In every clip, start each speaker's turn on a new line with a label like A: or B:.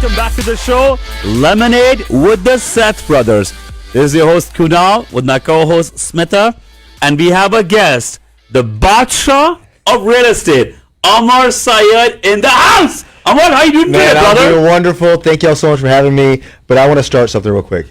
A: welcome back to the show, Lemonade with the Seth brothers. This is your host Kunal with my co-host Smita, and we have a guest, the Badshaah of real estate, Amer Sayed in the house. Amer, how you doing today, brother?
B: I'm doing wonderful. Thank you all so much for having me. But I want to start something real quick.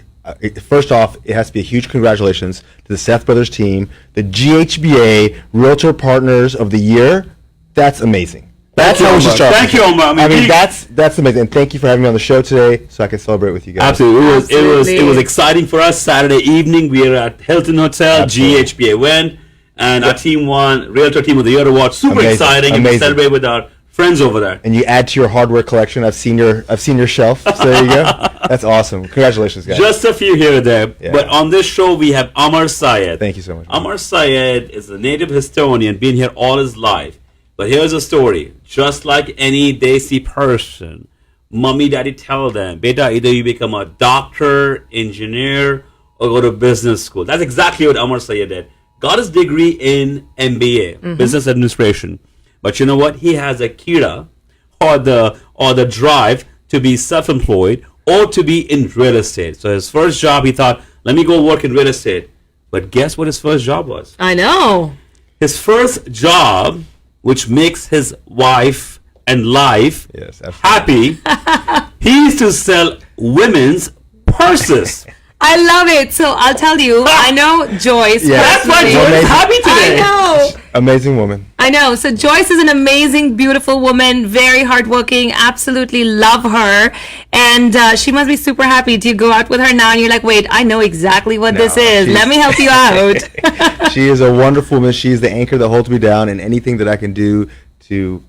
B: First off, it has to be a huge congratulations to the Seth brothers team, the GHBA Realtor Partners of the Year. That's amazing. That's how we should start.
A: Thank you, Amer.
B: I mean, that's amazing. And thank you for having me on the show today, so I can celebrate with you guys.
A: Absolutely. It was exciting for us. Saturday evening, we were at Hilton Hotel. Absolutely. GHBA went, and our team won Realtor Team of the Year award. Super exciting. And we celebrate with our friends over there.
B: And you add to your hardware collection. I've seen your shelf. So there you go. That's awesome. Congratulations, guys.
A: Just a few here and there. Yeah. But on this show, we have Amer Sayed.
B: Thank you so much.
A: Amer Sayed is a native Estonian, been here all his life. But here's a story. Just like any Desi person, mommy, daddy tell them, beta, either you become a doctor, engineer, or go to business school. That's exactly what Amer Sayed did. Got his degree in MBA, business administration. But you know what? He has a kira, or the drive to be self-employed or to be in real estate. So his first job, he thought, let me go work in real estate. But guess what his first job was?
C: I know.
A: His first job, which makes his wife and life happy, he used to sell women's purses.
C: I love it. So I'll tell you, I know Joyce.
B: Yeah.
A: That's why Joyce is happy today.
C: I know.
B: Amazing woman.
C: I know. So Joyce is an amazing, beautiful woman, very hardworking, absolutely love her. And she must be super happy. Do you go out with her now and you're like, wait, I know exactly what this is. Let me help you out.
B: She is a wonderful woman. She is the anchor that holds me down, and anything that I can do to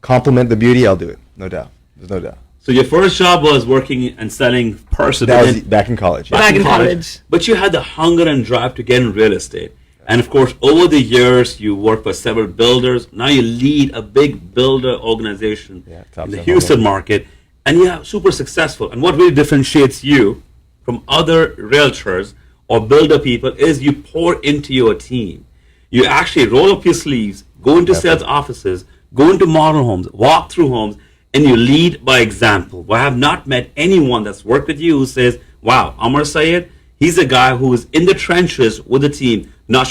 B: complement the beauty, I'll do it. No doubt. There's no doubt.
A: So your first job was working and selling purses.
B: That was back in college.
C: Yeah. Back in college.
A: But you had the hunger and drive to get in real estate. And of course, over the years, you worked for several builders. Now you lead a big builder organization in the Houston market. And you're super successful. And what really differentiates you from other realtors or builder people is you pour into your team. You actually roll up your sleeves, go into sales offices, go into model homes, walk through homes, and you lead by example. I have not met anyone that's worked with you who says, wow, Amer Sayed, he's a guy who is in the trenches with the team, not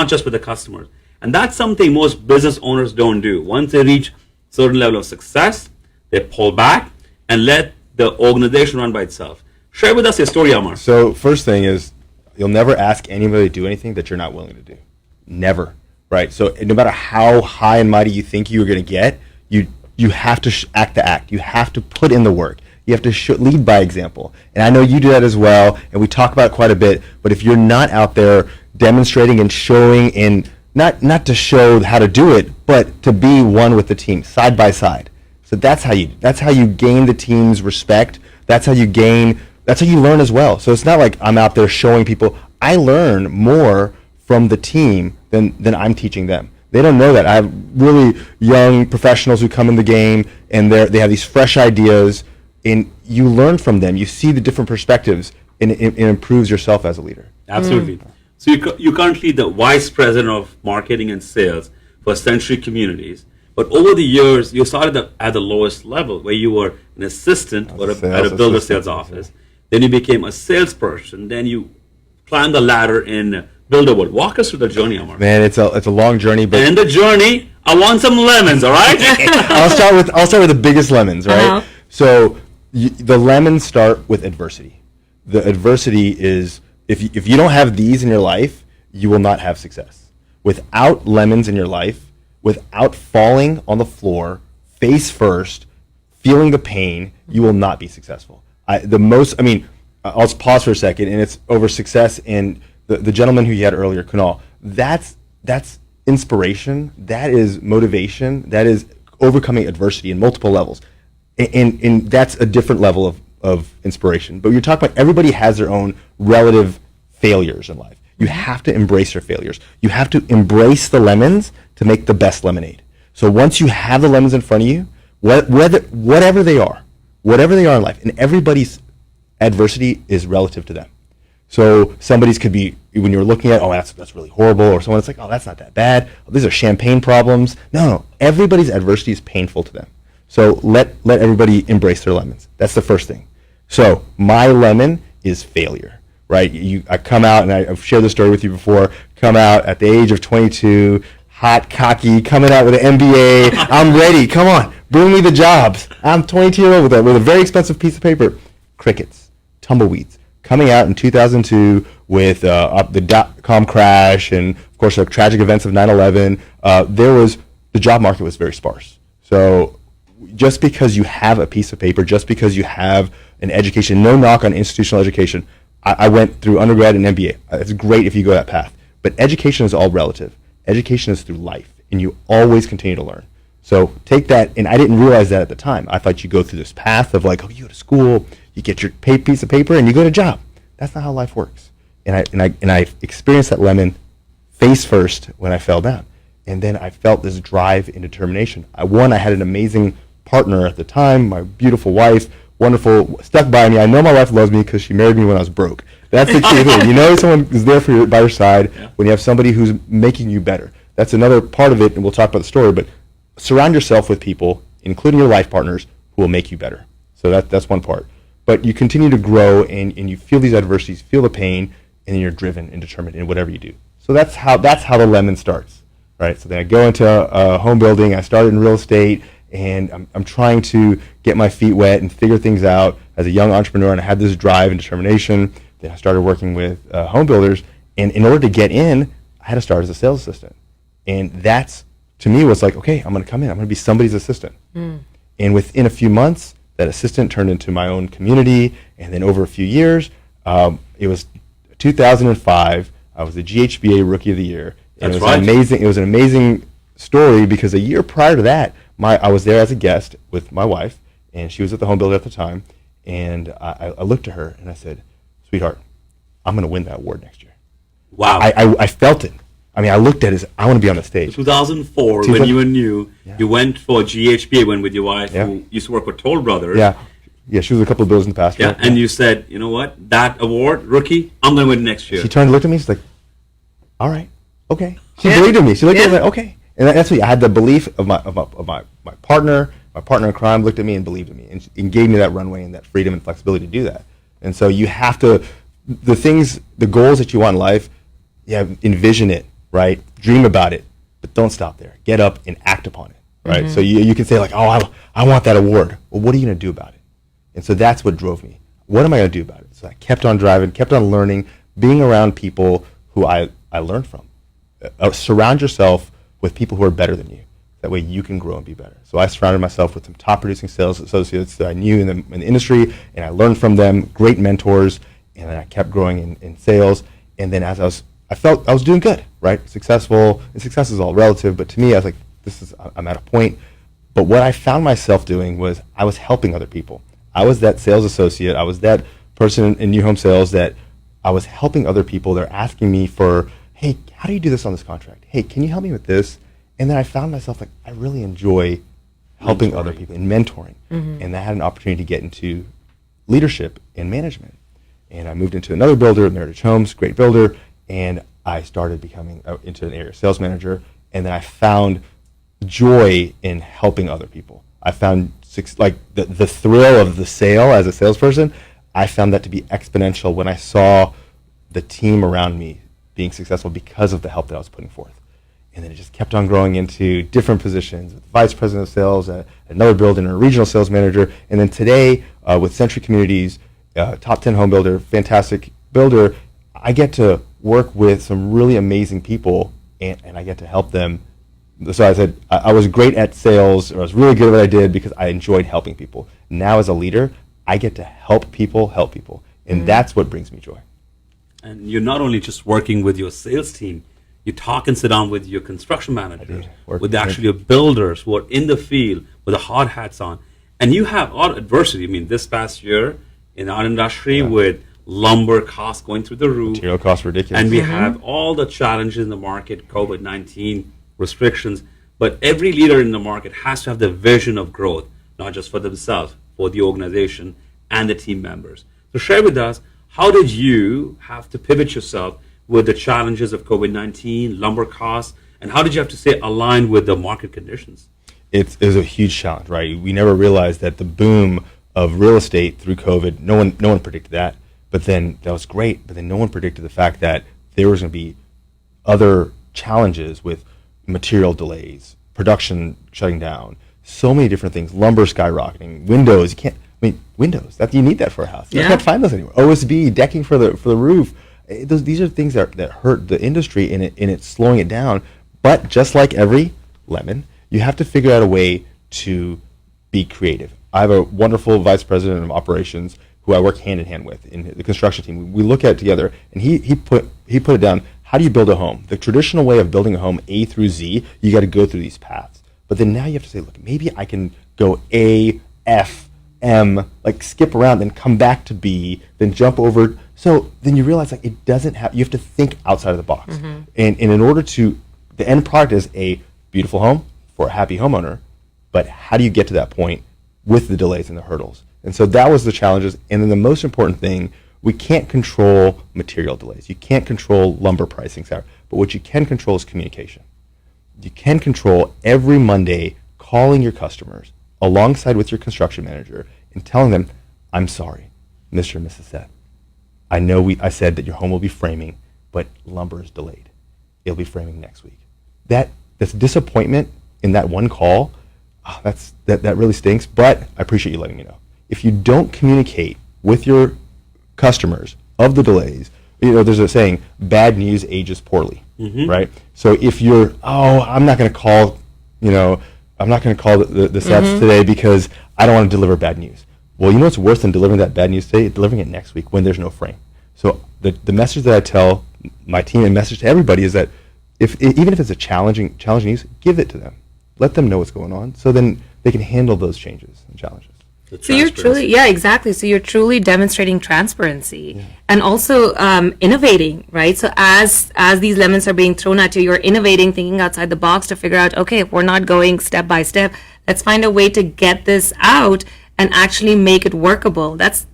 A: just with the customers. And that's something most business owners don't do. Once they reach a certain level of success, they pull back and let the organization run by itself. Share with us your story, Amer.
B: So first thing is, you'll never ask anybody to do anything that you're not willing to do. Never. Right? So no matter how high and mighty you think you're going to get, you have to act the act. You have to put in the work. You have to lead by example. And I know you do that as well, and we talk about it quite a bit, but if you're not out there demonstrating and showing, and not to show how to do it, but to be one with the team, side by side. So that's how you gain the team's respect. That's how you learn as well. So it's not like I'm out there showing people. I learn more from the team than I'm teaching them. They don't know that. I have really young professionals who come in the game, and they have these fresh ideas, and you learn from them. You see the different perspectives, and it improves yourself as a leader.
A: Absolutely. So you're currently the Vice President of Marketing and Sales for Century Communities. But over the years, you started at the lowest level, where you were an assistant at a builder sales office. Then you became a salesperson. Then you climbed the ladder in builder world. Walk us through the journey, Amer.
B: Man, it's a long journey, but
A: in the journey, I want some lemons. All right.
B: I'll start with the biggest lemons, right? So the lemons start with adversity. The adversity is if you don't have these in your life, you will not have success. Without lemons in your life, without falling on the floor face first, feeling the pain, you will not be successful. I'll pause for a second, and it's over success in the gentleman who you had earlier, Kunal. That's inspiration. That is motivation. That is overcoming adversity in multiple levels, and that's a different level of inspiration. But you're talking about everybody has their own relative failures in life. You have to embrace your failures. You have to embrace the lemons to make the best lemonade. So once you have the lemons in front of you, whatever they are in life, and everybody's adversity is relative to them. So somebody's could be, when you're looking at, oh, that's really horrible, or someone that's like, oh, that's not that bad. Oh, these are champagne problems. No, everybody's adversity is painful to them. So let everybody embrace their lemons. That's the first thing. So my lemon is failure, right? I come out, and I've shared this story with you before, come out at the age of 22, hot, cocky, coming out with an MBA. I'm ready. Come on, bring me the jobs. I'm 22 years old with a very expensive piece of paper. Crickets, tumbleweeds. Coming out in 2002 with the dot-com crash and, of course, the tragic events of 9/11, the job market was very sparse. So just because you have a piece of paper, just because you have an education, no knock on institutional education. I went through undergrad and MBA. It's great if you go that path. But education is all relative. Education is through life, and you always continue to learn. So take that, and I didn't realize that at the time. I thought you go through this path of like, oh, you go to school, you get your piece of paper, and you go to a job. That's not how life works. And I experienced that lemon face first when I fell down. And then I felt this drive and determination. I had an amazing partner at the time, my beautiful wife, wonderful, stuck by me. I know my wife loves me because she married me when I was broke. That's the key thing. You know someone is there for you, by your side when you have somebody who's making you better. That's another part of it, and we'll talk about the story, but surround yourself with people, including your life partners, who will make you better. So that's one part. But you continue to grow, and you feel these adversities, feel the pain, and then you're driven and determined in whatever you do. So that's how the lemon starts, right? So then I go into home building. I started in real estate, and I'm trying to get my feet wet and figure things out as a young entrepreneur, and I had this drive and determination. Then I started working with home builders, and in order to get in, I had to start as a sales assistant. And that's, to me, was like, okay, I'm going to come in. I'm going to be somebody's assistant. And within a few months, that assistant turned into my own community, and then over a few years, it was 2005, I was the GHBA Rookie of the Year. And
A: That's
B: it was an amazing story because a year prior to that, I was there as a guest with my wife, and she was at the home builder at the time, and I looked at her and I said, sweetheart, I'm going to win that award next year.
A: Wow.
B: I felt it. I mean, I looked at it as, I want to be on the stage.
A: 2004, when you were new, you went for GHBA, went with your wife, who used to work with Toll Brothers.
B: Yeah, she was a couple of bills in the past.
A: Yeah, and you said, you know what, that award, rookie, I'm going to win next year.
B: She turned and looked at me, she's like, all right, okay. She believed in me. She looked at me like, okay. And that's what I had the belief of my partner. My partner in crime looked at me and believed in me and gave me that runway and that freedom and flexibility to do that. And so you have to, the goals that you want in life, envision it, right? Dream about it, but don't stop there. Get up and act upon it, right? Mm-hmm. So you can say like, oh, I want that award. Well, what are you going to do about it? And so that's what drove me. What am I going to do about it? So I kept on driving, kept on learning, being around people who I learned from. Surround yourself with people who are better than you. That way you can grow and be better. So I surrounded myself with some top producing sales associates that I knew in the industry, and I learned from them, great mentors, and then I kept growing in sales. And then as I felt I was doing good, right? Successful, and success is all relative, but to me I was like, I'm at a point. But what I found myself doing was I was helping other people. I was that sales associate. I was that person in new home sales that I was helping other people. They're asking me for, hey, how do you do this on this contract? Hey, can you help me with this? And then I found myself like, I really enjoy helping other people and mentoring. Mm-hmm. And I had an opportunity to get into leadership and management. And I moved into another builder, Meritage Homes, great builder, and I started becoming into an area sales manager. And then I found joy in helping other people. I found like the thrill of the sale as a salesperson. I found that to be exponential when I saw the team around me being successful because of the help that I was putting forth. And then it just kept on growing into different positions, with vice president of sales at another builder and a regional sales manager. And then today, with Century Communities, top 10 home builder, fantastic builder, I get to work with some really amazing people, and I get to help them. So I said I was great at sales, or I was really good at what I did because I enjoyed helping people. Now as a leader, I get to help people, and that's what brings me joy.
A: And you're not only just working with your sales team, you talk and sit down with your construction managers, with actually your builders who are in the field with the hard hats on. And you have a lot of adversity. I mean, this past year in our industry with lumber costs going through the roof.
B: Material costs ridiculous.
A: And we have all the challenges in the market, COVID-19 restrictions. But every leader in the market has to have the vision of growth, not just for themselves, for the organization and the team members. So share with us, how did you have to pivot yourself with the challenges of COVID-19, lumber costs, and how did you have to stay aligned with the market conditions?
B: it was a huge challenge, right? We never realized that the boom of real estate through COVID, no one predicted that. But then that was great. But then no one predicted the fact that there was going to be other challenges with material delays, production shutting down, so many different things, lumber skyrocketing, windows. Windows. You need that for a house. You can't find those anymore. OSB, decking for the roof. These are things that hurt the industry, and it's slowing it down. But just like every lemon, you have to figure out a way to be creative. I have a wonderful vice president of operations who I work hand in hand with in the construction team. We look at it together, and he put it down. How do you build a home? The traditional way of building a home, A through Z, you got to go through these paths. But then now you have to say, look, maybe I can go A, F, M, like skip around, then come back to B, then jump over. So then you realize like it doesn't have. You have to think outside of the box, and in order to, the end product is a beautiful home for a happy homeowner. But how do you get to that point with the delays and the hurdles? And so that was the challenges. And then the most important thing, we can't control material delays. You can't control lumber pricing, but what you can control is communication. You can control every Monday calling your customers alongside with your construction manager and telling them, I'm sorry, Mr. and Mrs. Seth. I know I said that your home will be framing, but lumber is delayed. It'll be framing next week. This disappointment in that one call, that really stinks, but I appreciate you letting me know. If you don't communicate with your customers of the delays, there's a saying, bad news ages poorly, right? So if you're, I'm not going to call, I'm not going to call the Seths today because I don't want to deliver bad news. Well, you know what's worse than delivering that bad news today? Delivering it next week when there's no frame. So the message that I tell my team and message to everybody is that even if it's a challenging news, give it to them. Let them know what's going on so then they can handle those changes and challenges.
C: So you're truly, exactly. So you're truly demonstrating transparency and also innovating, right? So as these lemons are being thrown at you, you're innovating, thinking outside the box to figure out, okay, if we're not going step by step, let's find a way to get this out and actually make it workable. That's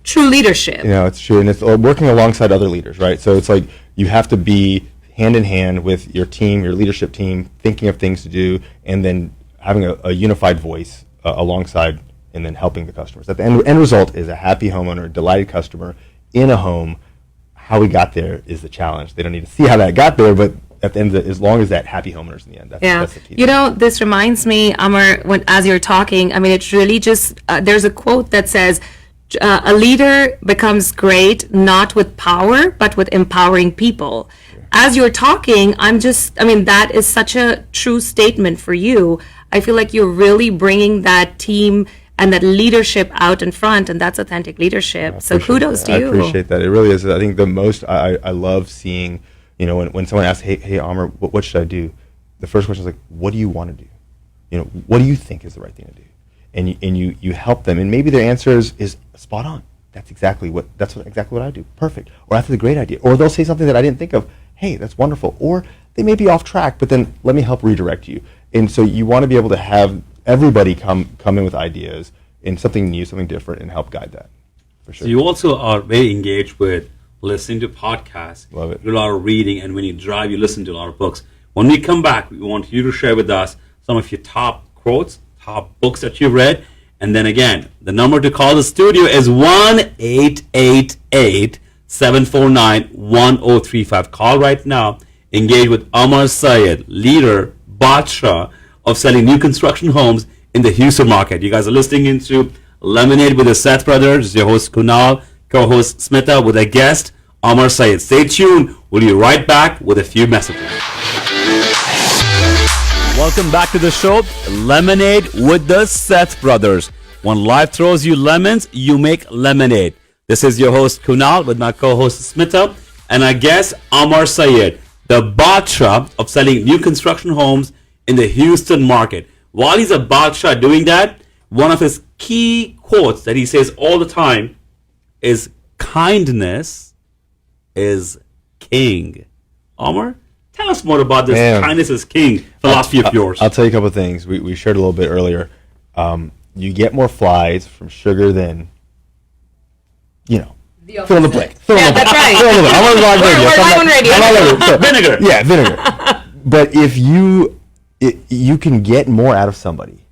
C: true leadership.
B: It's true, and it's working alongside other leaders, right? So it's like you have to be hand in hand with your team, your leadership team, thinking of things to do, and then having a unified voice alongside, and then helping the customers. At the end result is a happy homeowner, a delighted customer in a home. How we got there is the challenge. They don't need to see how that got there, but at the end, as long as that happy homeowner's in the end, that's the key.
C: This reminds me, Amer, as you're talking, it's really just, there's a quote that says, a leader becomes great not with power, but with empowering people. Sure. As you're talking, that is such a true statement for you. I feel like you're really bringing that team and that leadership out in front, and that's authentic leadership. So kudos to you.
B: I appreciate that. It really is. I think the most I love seeing, when someone asks, hey, Amer, what should I do? The first question is like, what do you want to do? What do you think is the right thing to do? And you help them, and maybe their answer is spot on. That's exactly what I do. Perfect. Or that's a great idea. Or they'll say something that I didn't think of. Hey, that's wonderful. Or they may be off track, but then let me help redirect you. And so you want to be able to have everybody come in with ideas and something new, something different, and help guide that. For sure.
A: So you also are very engaged with listening to podcasts.
B: Love it.
A: Do a lot of reading, and when you drive, you listen to a lot of books. When we come back, we want you to share with us some of your top quotes, top books that you've read. And then again, the number to call the studio is 1-888-749-1035. Call right now. Engage with Amer Sayed, leader, Badsha of selling new construction homes in the Houston market. You guys are listening into Lemonade with the Seth brothers. This is your host Kunal, co-host Smita with a guest, Amer Sayed. Stay tuned. We'll be right back with a few messages. Welcome back to the show, Lemonade with the Seth brothers. When life throws you lemons, you make lemonade. This is your host Kunal with my co-host Smita and our guest Amer Sayed, the Badsha of selling new construction homes in the Houston market. While he's a Badsha doing that, one of his key quotes that he says all the time is kindness is king. Amer, tell us more about this kindness is king philosophy of yours.
B: I'll tell you a couple of things. We shared a little bit earlier. You get more flies from sugar than, fill in the blank.
C: That's right.
B: Fill in the blank. I'm on live radio.
C: We're live on radio.
B: I'm on radio.
A: Vinegar.
B: Yeah, vinegar. But if you you can get more out of somebody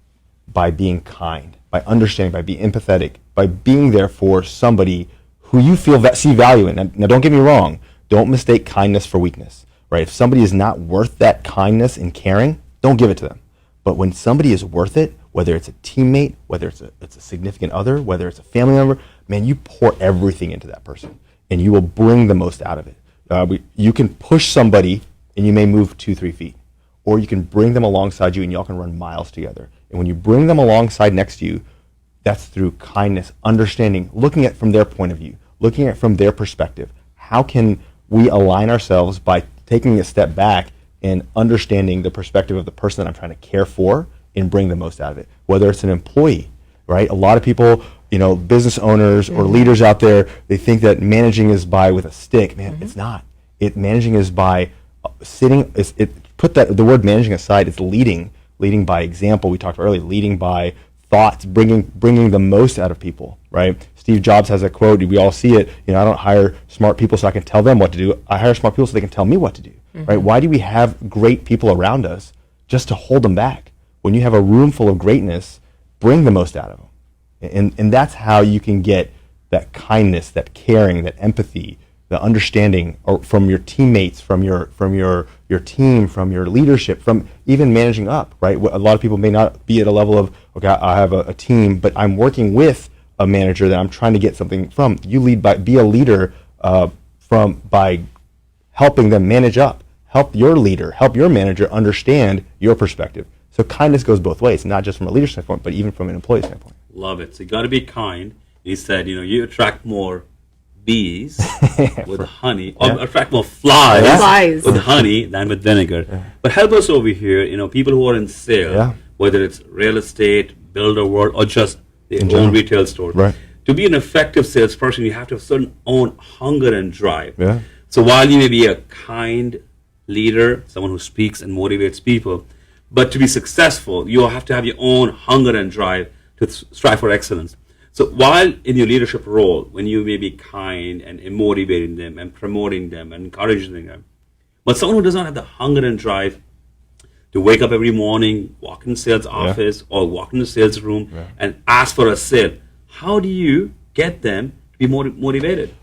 B: by being kind, by understanding, by being empathetic, by being there for somebody who you feel see value in. Now, don't get me wrong. Don't mistake kindness for weakness, right? If somebody is not worth that kindness and caring, don't give it to them. But when somebody is worth it, whether it's a teammate, whether it's a significant other, whether it's a family member, man, you pour everything into that person, and you will bring the most out of it. You can push somebody, and you may move 2-3 feet, or you can bring them alongside you, and y'all can run miles together. And when you bring them alongside next to you, that's through kindness, understanding, looking at it from their point of view, looking at it from their perspective. How can we align ourselves by taking a step back and understanding the perspective of the person that I'm trying to care for and bring the most out of it? Whether it's an employee, right? A lot of people, business owners or leaders out there, they think that managing is by with a stick. Man, it's not. Managing is by sitting. Put the word managing aside. It's leading by example. We talked about earlier, leading by thoughts, bringing the most out of people, right? Steve Jobs has a quote. We all see it. I don't hire smart people so I can tell them what to do. I hire smart people so they can tell me what to do, right? Why do we have great people around us just to hold them back? When you have a room full of greatness, bring the most out of them. And that's how you can get that kindness, that caring, that empathy, the understanding from your teammates, from your team, from your leadership, from even managing up, right? A lot of people may not be at a level of, okay, I have a team, but I'm working with a manager that I'm trying to get something from. You be a leader by helping them manage up. Help your leader, help your manager understand your perspective. So kindness goes both ways, not just from a leadership standpoint, but even from an employee standpoint.
A: Love it. So you got to be kind. He said, you attract more bees with honey, or attract more flies with honey than with vinegar. Yeah. But help us over here, people who are in sales, whether it's real estate, builder world, or just their own retail store.
B: Right.
A: To be an effective salesperson, you have to have certain own hunger and drive.
B: Yeah.
A: So while you may be a kind leader, someone who speaks and motivates people, but to be successful, you have to have your own hunger and drive to strive for excellence. So while in your leadership role, when you may be kind and motivating them and promoting them and encouraging them, but someone who does not have the hunger and drive to wake up every morning, walk in the sales office or walk in the sales room and ask for a sale, how do you get them to be motivated?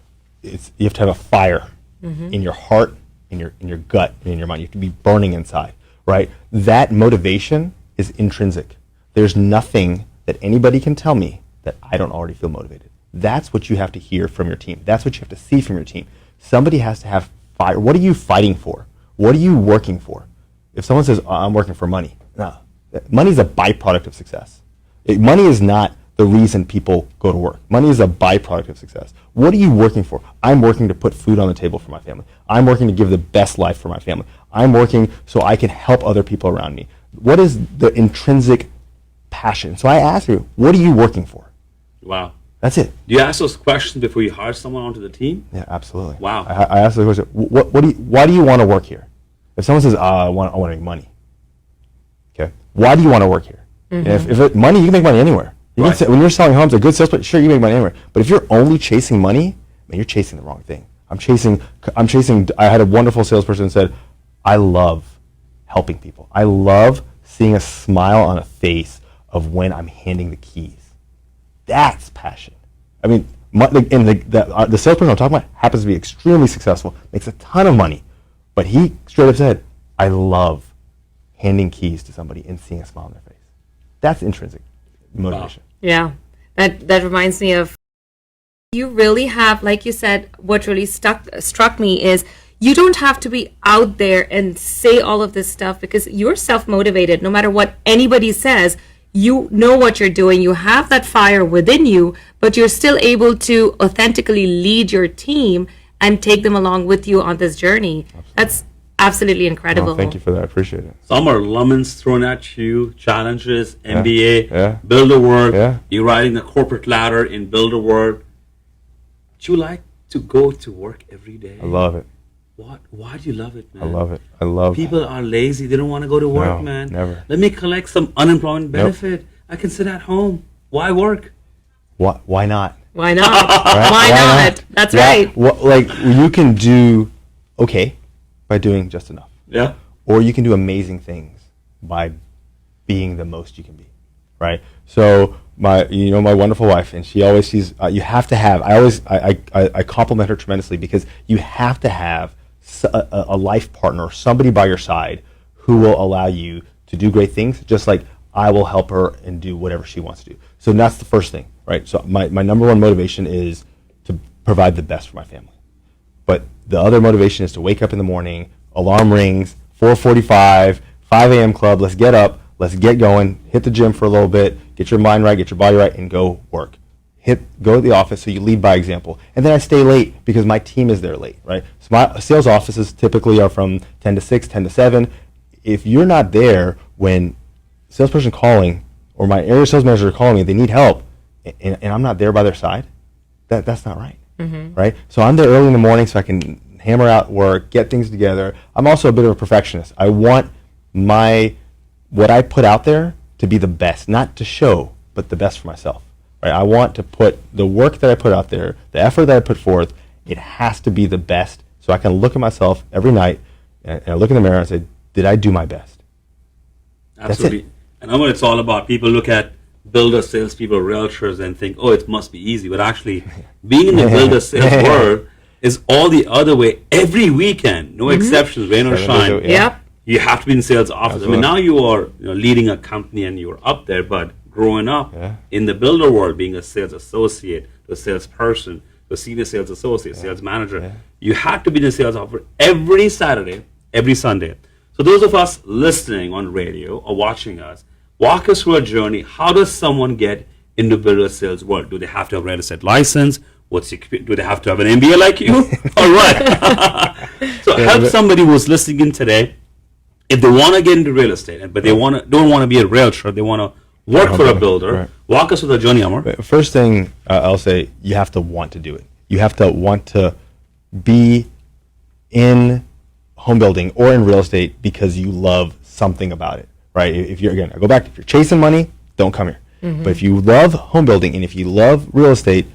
B: You have to have a fire in your heart, in your gut, and in your mind. You have to be burning inside, right? That motivation is intrinsic. There's nothing that anybody can tell me that I don't already feel motivated. That's what you have to hear from your team. That's what you have to see from your team. Somebody has to have fire. What are you fighting for? What are you working for? If someone says, I'm working for money, no. Money is a byproduct of success. Money is not the reason people go to work. Money is a byproduct of success. What are you working for? I'm working to put food on the table for my family. I'm working to give the best life for my family. I'm working so I can help other people around me. What is the intrinsic passion? So I ask you, what are you working for?
A: Wow.
B: That's it.
A: Do you ask those questions before you hire someone onto the team?
B: Yeah, absolutely.
A: Wow.
B: I ask the question, why do you want to work here? If someone says, I want to make money, okay, why do you want to work here? If money, you can make money anywhere. You can say, when you're selling homes, a good salesperson, sure, you make money anywhere. But if you're only chasing money, man, you're chasing the wrong thing. I had a wonderful salesperson said, I love helping people. I love seeing a smile on a face of when I'm handing the keys. That's passion. I mean, the salesperson I'm talking about happens to be extremely successful, makes a ton of money, but he straight up said, I love handing keys to somebody and seeing a smile on their face. That's intrinsic motivation.
C: Wow. Yeah, that reminds me of, you really have, like you said, what really struck me is you don't have to be out there and say all of this stuff because you're self-motivated. No matter what anybody says, you know what you're doing. You have that fire within you, but you're still able to authentically lead your team and take them along with you on this journey. Absolutely. That's absolutely incredible.
B: Oh, thank you for that. I appreciate it.
A: Some are lemons thrown at you, challenges, MBA, builder world. Yeah. You're riding the corporate ladder in builder world. Do you like to go to work every day?
B: I love it.
A: Why do you love it, man?
B: I love it.
A: People are lazy. They don't want to go to work, man.
B: Never.
A: Let me collect some unemployment benefit. Nope. I can sit at home. Why work?
B: Why not?
C: Why not? Right? Why not? That's right.
B: Like you can do okay by doing just enough.
A: Yeah.
B: Or you can do amazing things by being the most you can be, right? So my wonderful wife, and she always sees, you have to have, I compliment her tremendously because you have to have a life partner, somebody by your side who will allow you to do great things, just like I will help her and do whatever she wants to do. So that's the first thing, right? So my number one motivation is to provide the best for my family. But the other motivation is to wake up in the morning, alarm rings, 4:45, 5 a.m. club, let's get up, let's get going, hit the gym for a little bit, get your mind right, get your body right, and go work. Go to the office, so you lead by example. And then I stay late because my team is there late, right? So my sales offices typically are from 10 to 6, 10 to 7. If you're not there when salesperson calling or my area sales manager calling me, they need help, and I'm not there by their side, that's not right, right? So I'm there early in the morning so I can hammer out work, get things together. I'm also a bit of a perfectionist. I want what I put out there to be the best, not to show, but the best for myself. Right? I want to put the work that I put out there, the effort that I put forth, it has to be the best so I can look at myself every night and I look in the mirror and say, did I do my best?
A: Absolutely. And I know what it's all about. People look at builder salespeople, realtors, and think, oh, it must be easy. But actually, being in the builder sales world is all the other way. Every weekend, no exceptions, rain or shine.
C: Yep.
A: You have to be in sales office.
B: Absolutely.
A: I mean, now you are leading a company and you're up there, but growing up in the builder world, being a sales associate, a salesperson, a senior sales associate, sales manager, you had to be in the sales office every Saturday, every Sunday. So those of us listening on radio or watching us, walk us through a journey. How does someone get into builder sales world? Do they have to have a real estate license? Do they have to have an MBA like you? All right. So help somebody who's listening in today. If they want to get into real estate, but they don't want to be a realtor, they want to work for a builder. Right. Walk us through the journey, Amer.
B: First thing I'll say, you have to want to do it. You have to want to be in home building or in real estate because you love something about it, right? If you're chasing money, don't come here. But if you love home building and if you love real estate,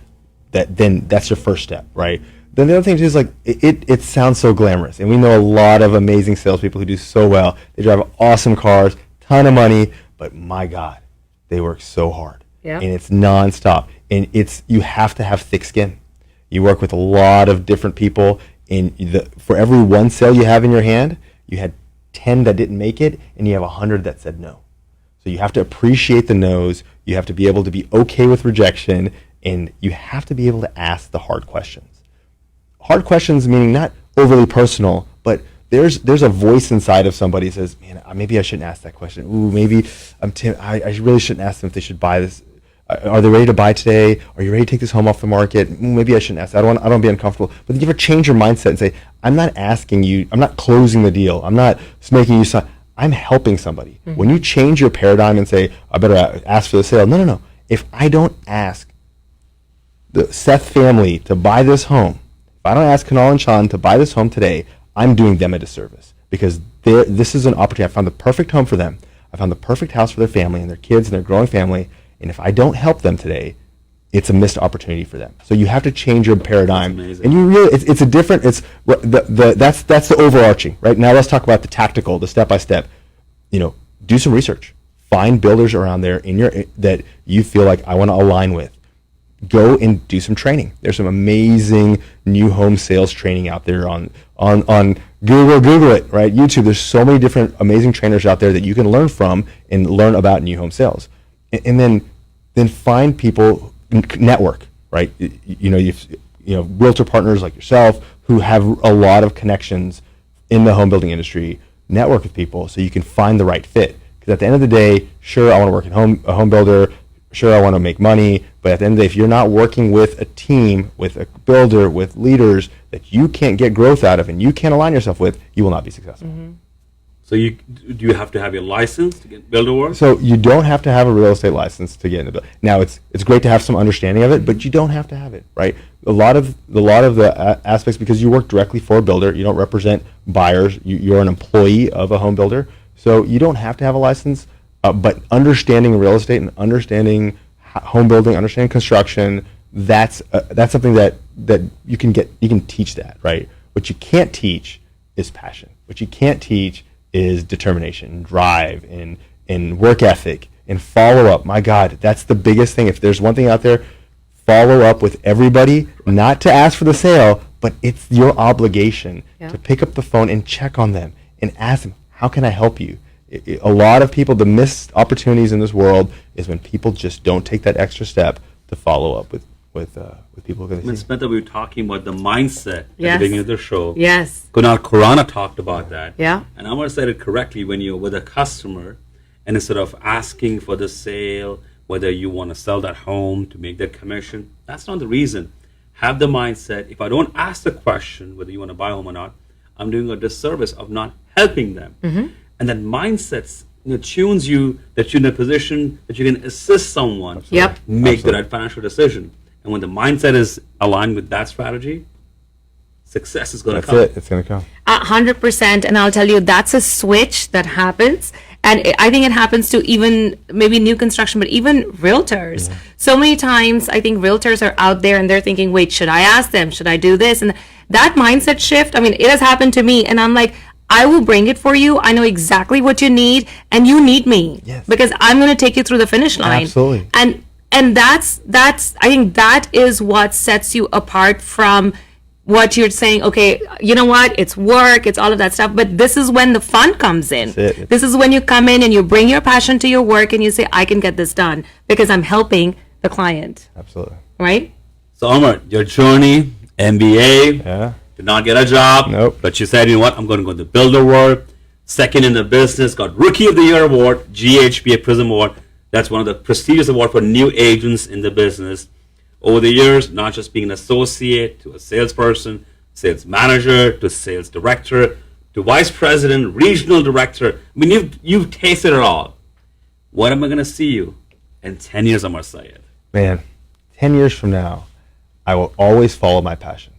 B: then that's your first step, right? Then the other thing is it sounds so glamorous, and we know a lot of amazing salespeople who do so well. They drive awesome cars, ton of money, but my God, they work so hard, and it's nonstop. And you have to have thick skin. You work with a lot of different people, and for every one sale you have in your hand, you had 10 that didn't make it, and you have 100 that said no. So you have to appreciate the no's. You have to be able to be okay with rejection, and you have to be able to ask the hard questions. Hard questions meaning not overly personal, but there's a voice inside of somebody that says, man, maybe I shouldn't ask that question. Ooh, maybe I really shouldn't ask them if they should buy this. Are they ready to buy today? Are you ready to take this home off the market? Maybe I shouldn't ask that. I don't want to be uncomfortable. But then you ever change your mindset and say, I'm not asking you, I'm not closing the deal. I'm not making you sign. I'm helping somebody. When you change your paradigm and say, I better ask for the sale. No. If I don't ask the Seth family to buy this home, if I don't ask Kunal and Sean to buy this home today, I'm doing them a disservice because this is an opportunity. I found the perfect home for them. I found the perfect house for their family and their kids and their growing family. And if I don't help them today, it's a missed opportunity for them. So you have to change your paradigm. And you really, it's a different. That's the overarching, right? Now let's talk about the tactical, the step by step. Do some research. Find builders around there that you feel like I want to align with. Go and do some training. There's some amazing new home sales training out there on Google it, right? YouTube. There's so many different amazing trainers out there that you can learn from and learn about new home sales. And then find people, network, right? Realtor partners like yourself who have a lot of connections in the home building industry. Network with people so you can find the right fit. Because at the end of the day, sure, I want to work in a home builder. Sure, I want to make money, but at the end of the day, if you're not working with a team, with a builder, with leaders that you can't get growth out of and you can't align yourself with, you will not be successful.
A: So do you have to have your license to get builder work?
B: So you don't have to have a real estate license to get into builder. Now it's great to have some understanding of it, but you don't have to have it, right? A lot of the aspects, because you work directly for a builder, you don't represent buyers. You're an employee of a home builder, so you don't have to have a license. But understanding real estate and understanding home building, understanding construction, that's something that you can teach that, right? What you can't teach is passion. What you can't teach is determination, drive, and work ethic, and follow up. My God, that's the biggest thing. If there's one thing out there, follow up with everybody, not to ask for the sale, but it's your obligation to pick up the phone and check on them and ask them, how can I help you? A lot of people, the missed opportunities in this world is when people just don't take that extra step to follow up with people.
A: Smita, we were talking about the mindset at the beginning of the show.
C: Yes.
A: Kunal Khurana talked about that.
C: Yeah.
A: And Amer said it correctly. When you're with a customer and instead of asking for the sale, whether you want to sell that home to make that commission, that's not the reason. Have the mindset, if I don't ask the question whether you want to buy a home or not, I'm doing a disservice of not helping them. And that mindset tunes you that you're in a position that you can assist someone make the right financial decision. And when the mindset is aligned with that strategy, success is going to come.
B: That's it. It's going to come.
C: 100%. And I'll tell you, that's a switch that happens. And I think it happens to even maybe new construction, but even realtors. So many times, I think realtors are out there and they're thinking, wait, should I ask them? Should I do this? And that mindset shift, I mean, it has happened to me. And I'm like, I will bring it for you. I know exactly what you need, and you need me because I'm going to take you through the finish line.
B: Absolutely.
C: And that's I think that is what sets you apart from what you're saying. Okay, you know what? It's work. It's all of that stuff. But this is when the fun comes in. This is when you come in and you bring your passion to your work, and you say, I can get this done because I'm helping the client.
B: Absolutely.
C: Right.
A: So Amer, your journey, MBA. Did not get a job.
B: Nope.
A: But you said, you know what? I'm going to go to the builder world. Second in the business, got Rookie of the Year award, GHBA Prism Award. That's one of the prestigious awards for new agents in the business. Over the years, not just being an associate to a salesperson, sales manager to sales director to vice president, regional director. I mean, you've tasted it all. What am I going to see you in 10 years, Amer Sayed?
B: Man, 10 years from now, I will always follow my passion.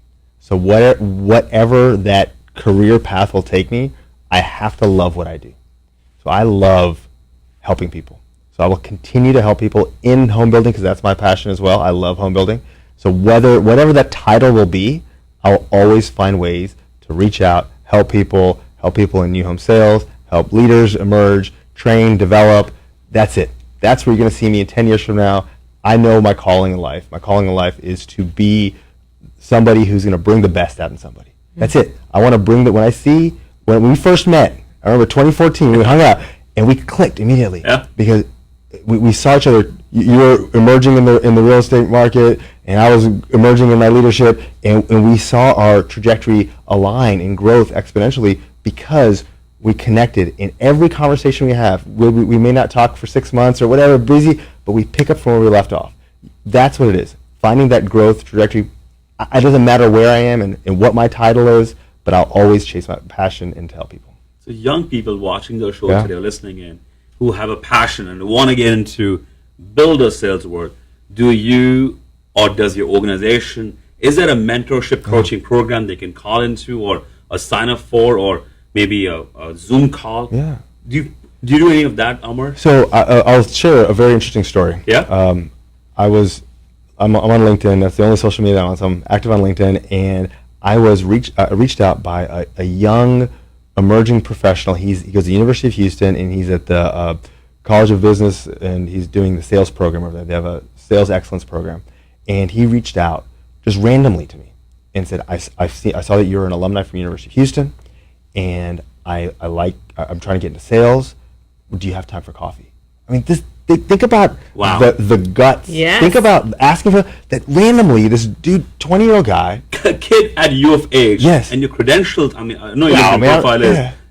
B: So whatever that career path will take me, I have to love what I do. So I love helping people. So I will continue to help people in home building because that's my passion as well. I love home building. So whatever that title will be, I'll always find ways to reach out, help people in new home sales, help leaders emerge, train, develop. That's it. That's where you're going to see me in 10 years from now. I know my calling in life. My calling in life is to be somebody who's going to bring the best out in somebody. That's it. I want to bring that. When we first met, I remember 2014, we hung out and we clicked immediately because we saw each other. You were emerging in the real estate market and I was emerging in my leadership, and we saw our trajectory align and growth exponentially because we connected. In every conversation we have, we may not talk for 6 months or whatever, busy, but we pick up from where we left off. That's what it is. Finding that growth trajectory. It doesn't matter where I am and what my title is, but I'll always chase my passion and to help people.
A: So young people watching the show today or listening in who have a passion and want to get into builder sales work, do you or does your organization, is there a mentorship coaching program they can call into or sign up for or maybe a Zoom call?
B: Yeah.
A: Do you do any of that, Amer?
B: So I'll share a very interesting story.
A: Yeah.
B: I'm on LinkedIn. That's the only social media I'm on. So I'm active on LinkedIn, and I was reached out by a young emerging professional. He goes to the University of Houston, and he's at the College of Business, and he's doing the sales program over there. They have a sales excellence program, and he reached out just randomly to me and said, I saw that you're an alumni from University of Houston, and I'm trying to get into sales. Do you have time for coffee? I mean, think about the guts.
C: Yes.
B: Think about asking for that randomly. This dude, 20-year-old guy,
A: A kid at U of H.
B: Yes.
A: And your credentials, I mean, I know your LinkedIn profile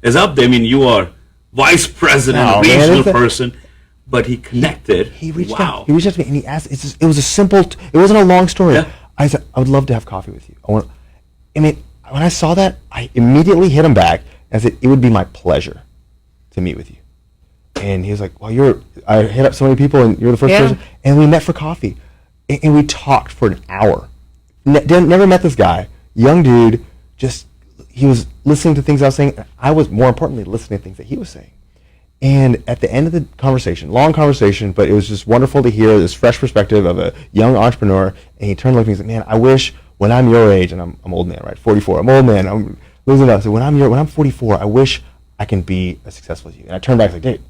A: is up there. I mean, you are vice president, regional person, but he connected.
B: He reached out. He reached out to me and he asked. It was a simple. It wasn't a long story.
A: Yeah.
B: I said, I would love to have coffee with you. When I saw that, I immediately hit him back and said, it would be my pleasure to meet with you. And he was like, well, I hit up so many people and you're the first person. And we met for coffee. And we talked for an hour. Never met this guy. Young dude, he was listening to things I was saying. I was, more importantly, listening to things that he was saying. And at the end of the conversation, long conversation, but it was just wonderful to hear this fresh perspective of a young entrepreneur. And he turned to me and said, man, I wish when I'm your age, and I'm old man, right? 44, I'm old man, I'm losing up. So when I'm 44, I wish I can be as successful as you. And I turned back like, Dave,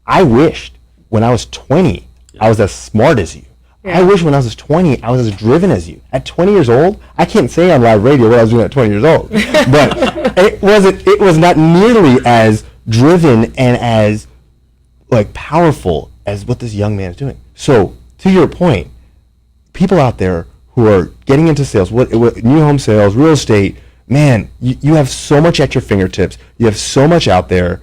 B: I wished when I was 20, I was as smart as you. Yeah. I wish when I was 20, I was as driven as you. At 20 years old, I can't say on live radio what I was doing at 20 years old. But it was not nearly as driven and as like powerful as what this young man is doing. So to your point, people out there who are getting into sales, what new home sales, real estate, man, you have so much at your fingertips. You have so much out there.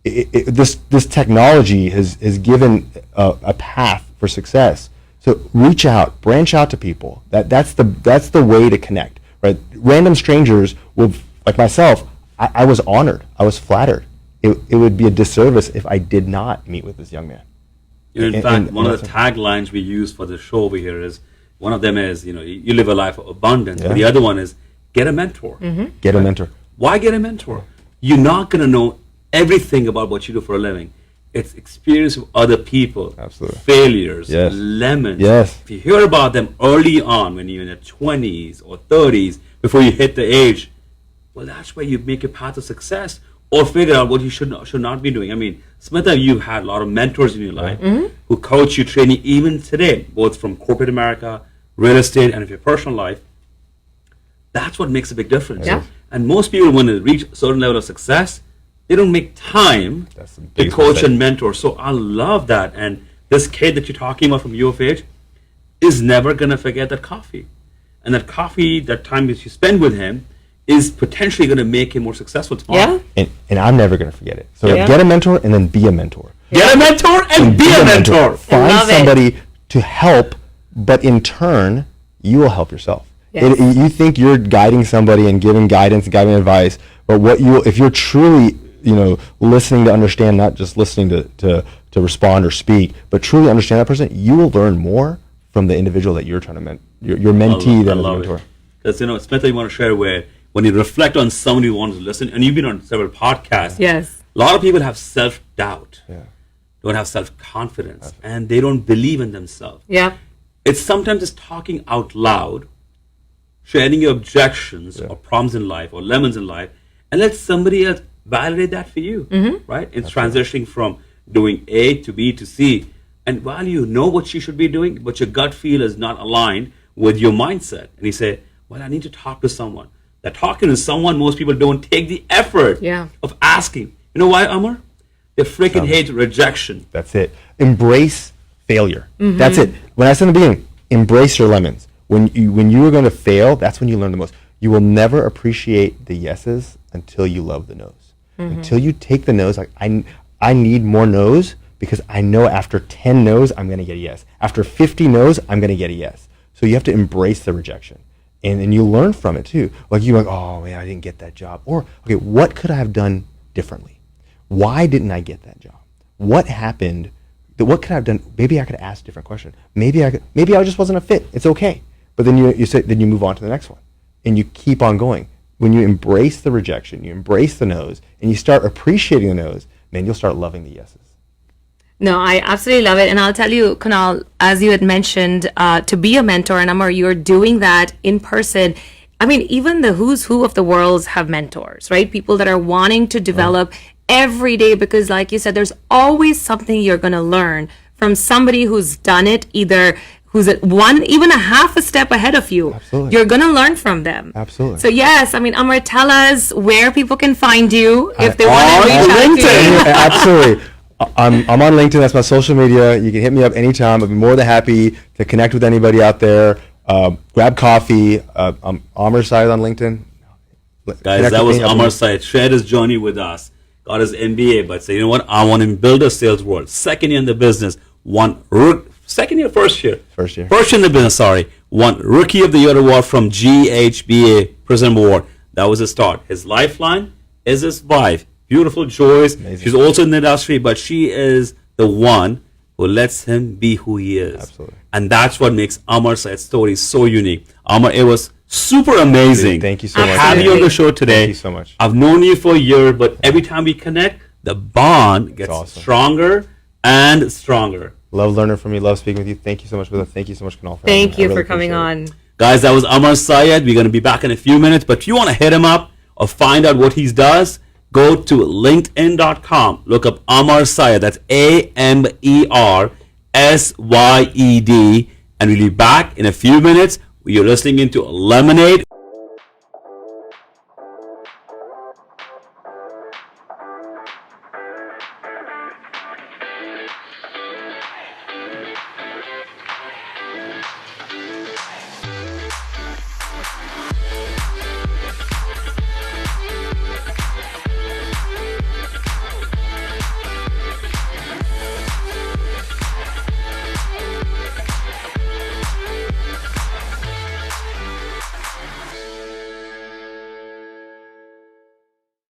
B: This technology has given a path for success. So reach out, branch out to people. That's the way to connect, right? Random strangers will, like myself, I was honored. I was flattered. It would be a disservice if I did not meet with this young man.
A: In fact, one of the taglines we use for the show over here is, one of them is, you live a life of abundance. Yeah. But the other one is, get a mentor.
B: Mm-hmm. Get a mentor.
A: Why get a mentor? You're not going to know everything about what you do for a living. It's experience of other people,
B: absolutely,
A: failures, lemons.
B: Yes.
A: If you hear about them early on, when you're in your 20s or 30s, before you hit the age, well, that's where you make a path of success or figure out what you should not be doing. I mean, Smita, you've had a lot of mentors in your life who coach you, train you, even today, both from corporate America, real estate, and your personal life. That's what makes a big difference. Yeah. And most people, when they reach a certain level of success, they don't make time to coach and mentor. So I love that. And this kid that you're talking about from U of H is never going to forget that coffee. And that coffee, that time that you spend with him, is potentially going to make him more successful tomorrow.
B: Yeah. And I'm never going to forget it. So get a mentor and then be a mentor.
A: Get a mentor and be a mentor.
B: Find somebody to help, but in turn, you will help yourself. Yes. You think you're guiding somebody and giving guidance and giving advice, but if you're truly listening to understand, not just listening to respond or speak, but truly understand that person, you will learn more from the individual that you're trying to your mentee than a mentor.
A: Because Smita, you want to share where when you reflect on somebody who wants to listen, and you've been on several podcasts.
C: Yes.
A: A lot of people have self-doubt, don't have self-confidence, and they don't believe in themselves.
C: Yeah.
A: It's sometimes just talking out loud, sharing your objections or problems in life or lemons in life, and let somebody else validate that for you, right? It's transitioning from doing A to B to C. And while you know what you should be doing, but your gut feel is not aligned with your mindset, and you say, well, I need to talk to someone. That talking to someone, most people don't take the effort of asking. You know why, Amer? They freaking hate rejection.
B: That's it. Embrace failure. That's it. When I said in the beginning, embrace your lemons. When you are going to fail, that's when you learn the most. You will never appreciate the yeses until you love the no's. Until you take the no's, like I need more no's because I know after 10 no's, I'm going to get a yes. After 50 no's, I'm going to get a yes. So you have to embrace the rejection. And you learn from it too. Like you're like, oh man, I didn't get that job. Or, okay, what could I have done differently? Why didn't I get that job? What happened? What could I have done? Maybe I could ask a different question. Maybe I just wasn't a fit. It's okay. But then you move on to the next one. And you keep on going. When you embrace the rejection, you embrace the no's, and you start appreciating the no's, man, you'll start loving the yeses.
C: No, I absolutely love it. And I'll tell you, Kunal, as you had mentioned, to be a mentor, and Amer, you're doing that in person. I mean, even the who's who of the world have mentors, right? People that are wanting to develop every day because, like you said, there's always something you're going to learn from somebody who's done it, either who's even a half a step ahead of you.
B: Absolutely.
C: You're going to learn from them.
B: Absolutely.
C: So yes, I mean, Amer, tell us where people can find you if they want to reach out to you.
B: Absolutely. I'm on LinkedIn. That's my social media. You can hit me up anytime. I'd be more than happy to connect with anybody out there. Grab coffee. I'm Amer Sayed on LinkedIn.
A: Guys, that was Amer Sayed. Shared his journey with us. Got his MBA, but say, you know what? I want to build a sales world. Second year in the business. First year in the business, won Rookie of the Year award from GHBA President Award. That was his start. His lifeline is his wife. Beautiful Joyce. Amazing. She's also in the industry, but she is the one who lets him be who he is.
B: Absolutely.
A: And that's what makes Amer Sayed's story so unique. Amer, it was super amazing.
B: Thank you so much.
A: Have you on the show today.
B: Thank you so much.
A: I've known you for a year, but every time we connect, the bond gets stronger and stronger.
B: Love learning from you. Love speaking with you. Thank you so much, brother. Thank you so much, Kunal.
C: Thank you for coming on.
A: Guys, that was Amer Sayed. We're going to be back in a few minutes, but if you want to hit him up or find out what he does, go to linkedin.com, look up Amer Sayed, that's AMERSYED, and we'll be back in a few minutes. You're listening into Lemonade.